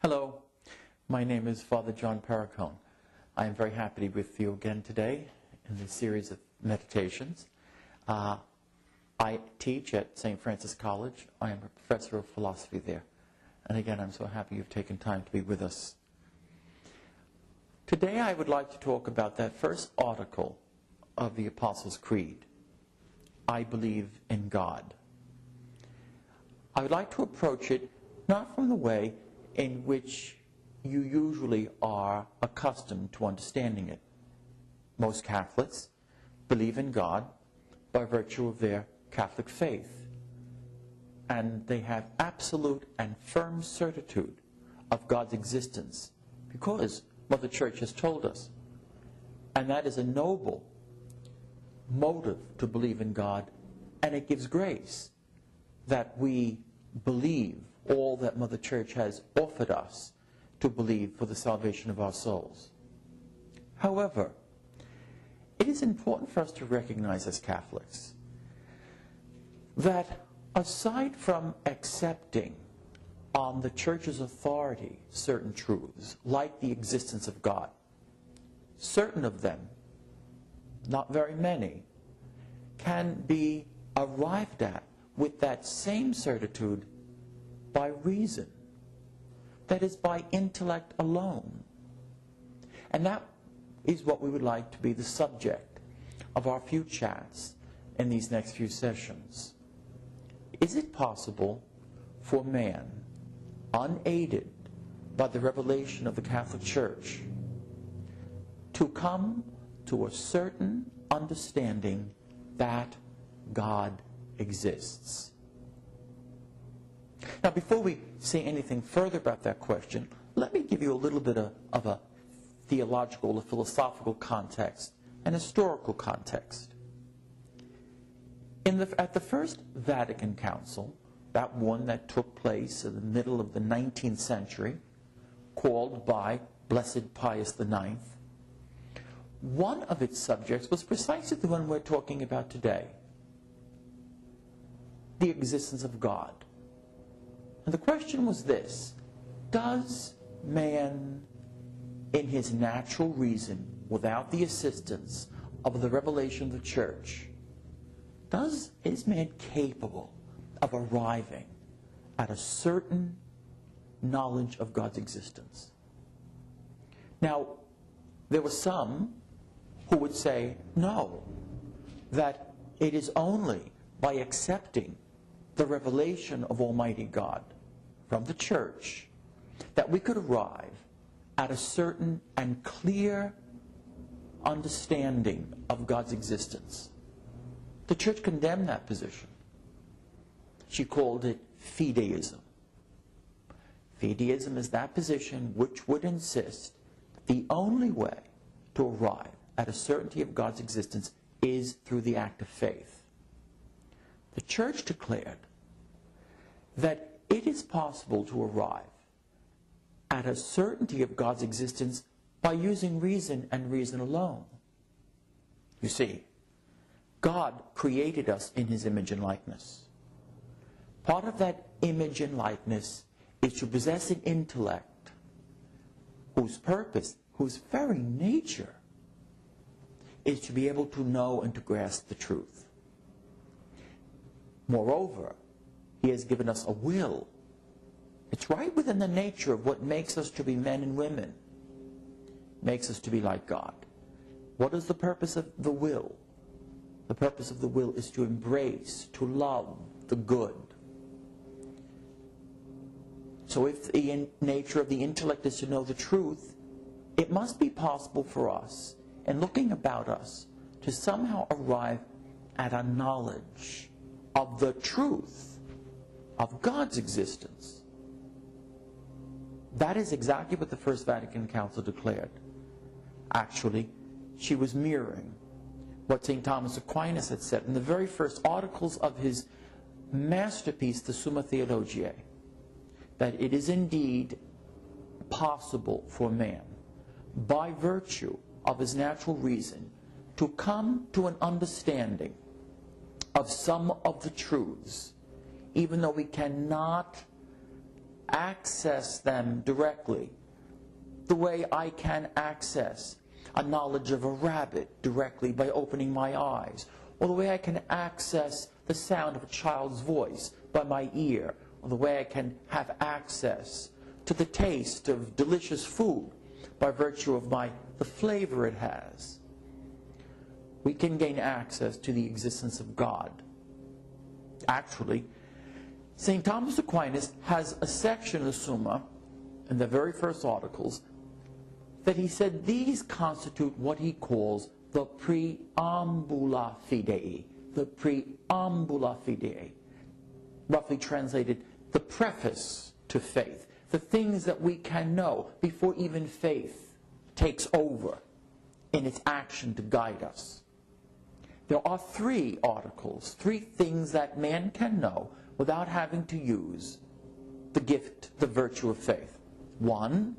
Hello, my name is Father John Perrircone. I am very happy to be with you again today in this series of meditations. I teach at St. Francis College. I am a professor of philosophy there. And again, I'm so happy you've taken time to be with us. Today I would like to talk about that first article of the Apostles' Creed. I believe in God. I would like to approach it not from the way in which you usually are accustomed to understanding it. Most Catholics believe in God by virtue of their Catholic faith, and they have absolute and firm certitude of God's existence because Mother Church has told us. And that is a noble motive to believe in God, and it gives grace that we believe all that Mother Church has offered us to believe for the salvation of our souls. However, it is important for us to recognize as Catholics that aside from accepting on the Church's authority certain truths, like the existence of God, certain of them, not very many, can be arrived at with that same certitude by reason, that is, by intellect alone. And that is what we would like to be the subject of our few chats in these next few sessions. Is it possible for man, unaided by the revelation of the Catholic Church, to come to a certain understanding that God exists? Now, before we say anything further about that question, let me give you a little bit of a theological, a philosophical context, an historical context. At the First Vatican Council, that one that took place in the middle of the 19th century, called by Blessed Pius IX, one of its subjects was precisely the one we're talking about today, the existence of God. And the question was this: does man, in his natural reason, without the assistance of the revelation of the Church, is man capable of arriving at a certain knowledge of God's existence? Now, there were some who would say no, that it is only by accepting the revelation of Almighty God from the Church that we could arrive at a certain and clear understanding of God's existence. The Church condemned that position. She called it fideism. Fideism is that position which would insist that the only way to arrive at a certainty of God's existence is through the act of faith. The Church declared that it is possible to arrive at a certainty of God's existence by using reason and reason alone. You see, God created us in His image and likeness. Part of that image and likeness is to possess an intellect whose purpose, whose very nature, is to be able to know and to grasp the truth. Moreover, He has given us a will. It's right within the nature of what makes us to be men and women, makes us to be like God. What is the purpose of the will? The purpose of the will is to embrace, to love the good. So if the nature of the intellect is to know the truth, it must be possible for us, in looking about us, to somehow arrive at a knowledge of the truth of God's existence. That is exactly what the First Vatican Council declared. Actually, she was mirroring what St. Thomas Aquinas had said in the very first articles of his masterpiece, the Summa Theologiae, that it is indeed possible for man, by virtue of his natural reason, to come to an understanding of some of the truths, even though we cannot access them directly, the way I can access a knowledge of a rabbit directly by opening my eyes, or the way I can access the sound of a child's voice by my ear, or the way I can have access to the taste of delicious food by virtue of the flavor it has. We can gain access to the existence of God. Actually, St. Thomas Aquinas has a section of the Summa, in the very first articles, that he said these constitute what he calls the PreAmbu La Fille. The PreAmbu La Fille. Roughly translated, the preface to faith. The things that we can know before even faith takes over in its action to guide us. There are 3 articles, 3 things that man can know without having to use the gift, the virtue of faith. 1,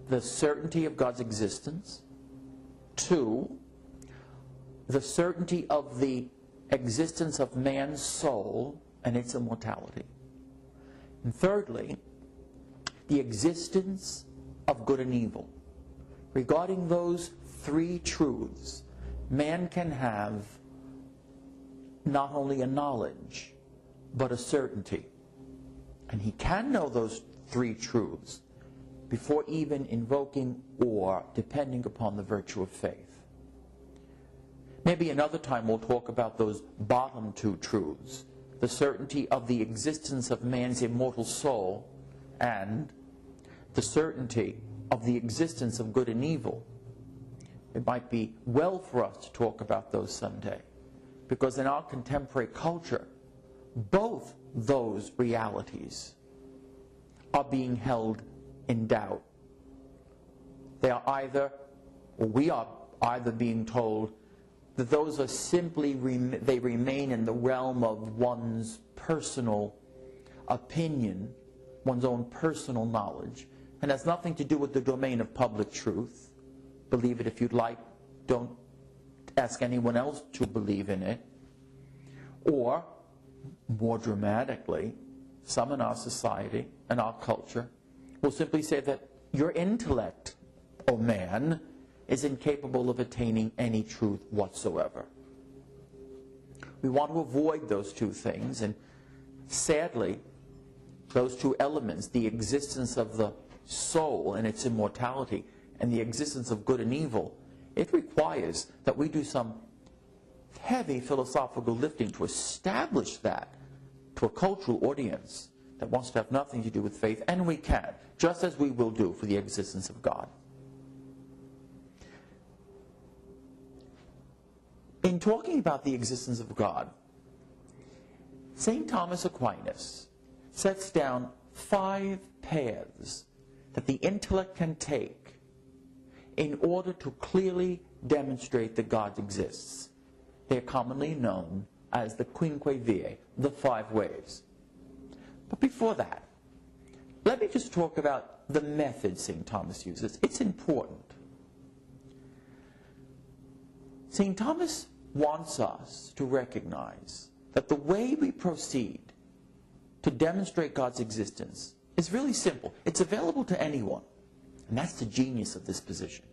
the certainty of God's existence. 2, the certainty of the existence of man's soul and its immortality. And thirdly, the existence of good and evil. Regarding those 3 truths, man can have not only a knowledge, but a certainty. And he can know those 3 truths before even invoking or depending upon the virtue of faith. Maybe another time we'll talk about those bottom 2 truths, the certainty of the existence of man's immortal soul and the certainty of the existence of good and evil. It might be well for us to talk about those someday, because in our contemporary culture, both those realities are being held in doubt. They are either, or we are either being told that those are simply, they remain in the realm of one's personal opinion, one's own personal knowledge, and has nothing to do with the domain of public truth. Believe it if you'd like, don't ask anyone else to believe in it. Or, more dramatically, some in our society and our culture will simply say that your intellect, O man, is incapable of attaining any truth whatsoever. We want to avoid those 2 things, and sadly, those 2 elements, the existence of the soul and its immortality, and the existence of good and evil, it requires that we do some heavy philosophical lifting to establish that to a cultural audience that wants to have nothing to do with faith, and we can, just as we will do for the existence of God. In talking about the existence of God, St. Thomas Aquinas sets down 5 paths that the intellect can take in order to clearly demonstrate that God exists. They are commonly known as the Quinque Viae, the 5 ways. But before that, let me just talk about the method St. Thomas uses. It's important. St. Thomas wants us to recognize that the way we proceed to demonstrate God's existence is really simple. It's available to anyone. And that's the genius of this position.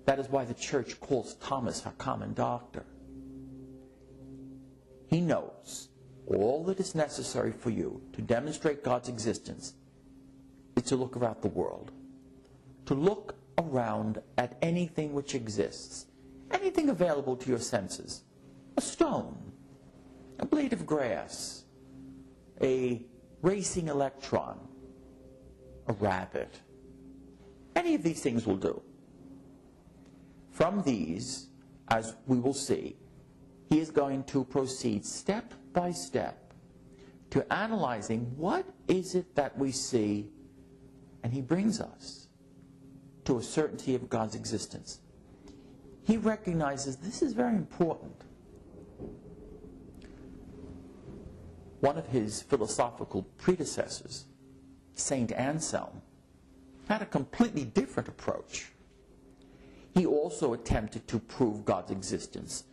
That is why the Church calls Thomas our common doctor. He knows all that is necessary for you to demonstrate God's existence is to look around the world. To look around at anything which exists. Anything available to your senses. A stone, a blade of grass, a racing electron, a rabbit. Any of these things will do. From these, as we will see, he is going to proceed step by step to analyzing what is it that we see, and he brings us to a certainty of God's existence. He recognizes this is very important. One of his philosophical predecessors, Saint Anselm, had a completely different approach. He also attempted to prove God's existence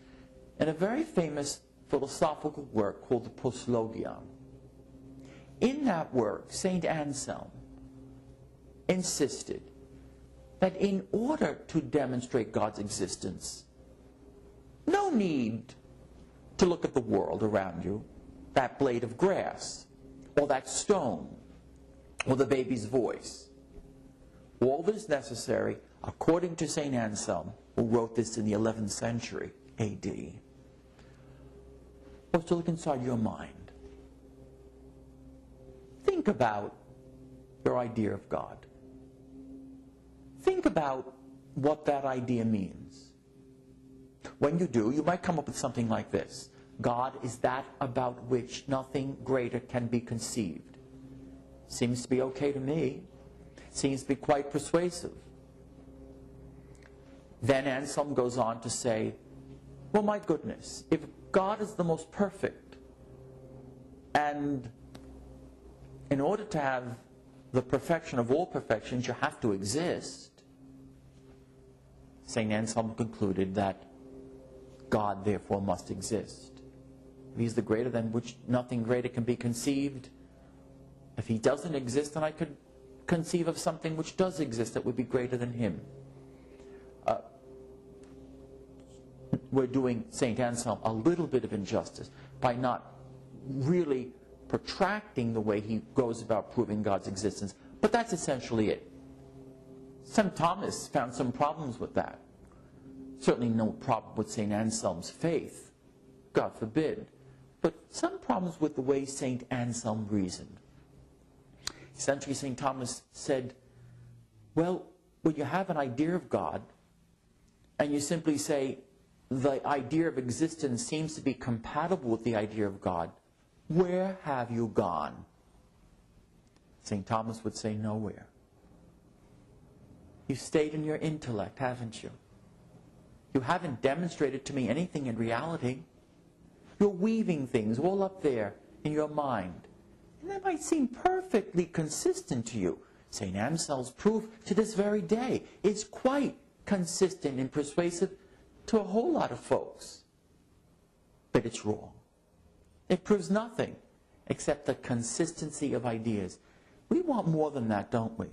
in a very famous philosophical work called the Proslogion. In that work, Saint Anselm insisted that in order to demonstrate God's existence, no need to look at the world around you, that blade of grass, or that stone, or the baby's voice. All that is necessary, according to St. Anselm, who wrote this in the 11th century AD, was to look inside your mind. Think about your idea of God. Think about what that idea means. When you do, you might come up with something like this. God is that about which nothing greater can be conceived. Seems to be okay to me. Seems to be quite persuasive. Then Anselm goes on to say, well, my goodness, if God is the most perfect, and in order to have the perfection of all perfections, you have to exist, St. Anselm concluded that God therefore must exist. If he's the greater than which nothing greater can be conceived, if he doesn't exist, then I could conceive of something which does exist that would be greater than him. We're doing St. Anselm a little bit of injustice by not really protracting the way he goes about proving God's existence, but that's essentially it. St. Thomas found some problems with that. Certainly no problem with St. Anselm's faith, God forbid, but some problems with the way St. Anselm reasoned. Essentially, St. Thomas said, well, when you have an idea of God, and you simply say, the idea of existence seems to be compatible with the idea of God, where have you gone? St. Thomas would say, nowhere. You've stayed in your intellect, haven't you? You haven't demonstrated to me anything in reality. You're weaving things all up there in your mind. And that might seem perfectly consistent to you. St. Anselm's proof to this very day is quite consistent and persuasive to a whole lot of folks. But it's wrong. It proves nothing except the consistency of ideas. We want more than that, don't we?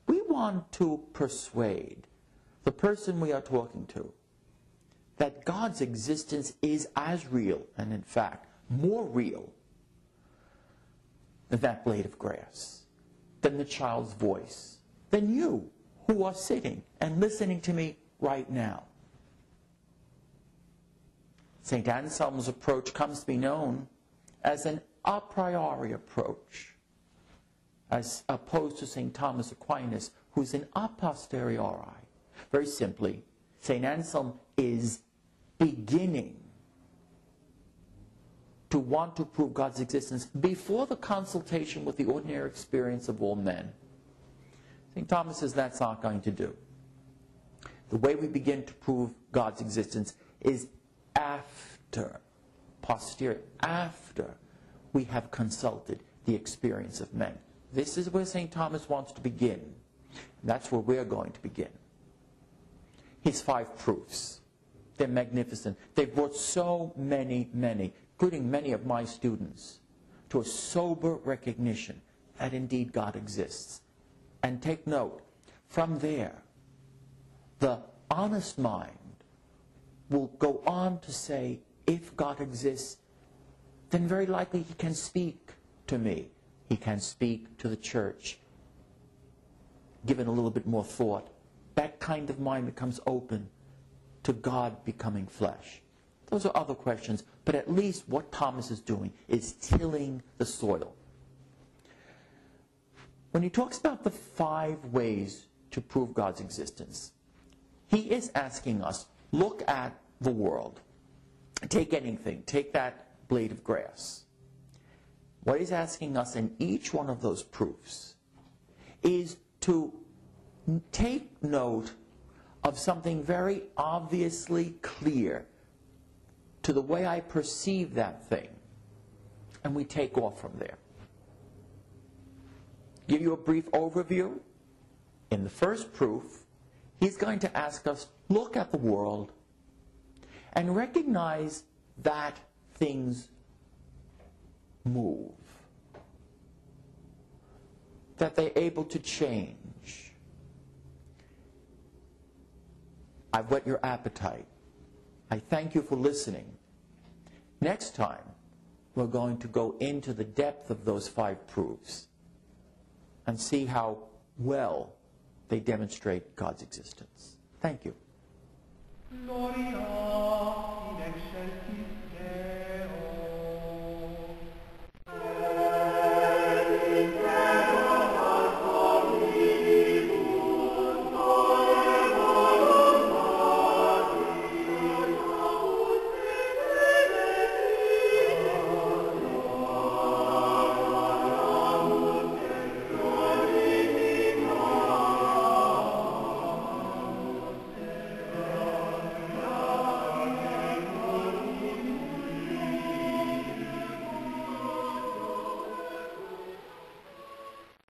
We want to persuade the person we are talking to that God's existence is as real, and in fact, more real than that blade of grass, than the child's voice, than you who are sitting and listening to me right now. St. Anselm's approach comes to be known as an a priori approach, as opposed to St. Thomas Aquinas, who's an a posteriori. Very simply, St. Anselm is beginning to want to prove God's existence before the consultation with the ordinary experience of all men. St. Thomas says that's not going to do. The way we begin to prove God's existence is after, posterior, after we have consulted the experience of men. This is where St. Thomas wants to begin. And that's where we're going to begin. His 5 proofs. They're magnificent. They've brought so many, including many of my students, to a sober recognition that indeed God exists. And take note, from there, the honest mind will go on to say, if God exists, then very likely he can speak to me. He can speak to the church. Given a little bit more thought, that kind of mind becomes open to God becoming flesh. Those are other questions, but at least what Thomas is doing is tilling the soil. When he talks about the 5 ways to prove God's existence, he is asking us, look at the world, take anything, take that blade of grass. What he's asking us in each one of those proofs is to take note of something very obviously clear to the way I perceive that thing, and we take off from there. Give you a brief overview. In the first proof, he's going to ask us, look at the world and recognize that things move, that they're able to change. I've whet your appetite. I thank you for listening. Next time, we're going to go into the depth of those 5 proofs and see how well they demonstrate God's existence. Thank you.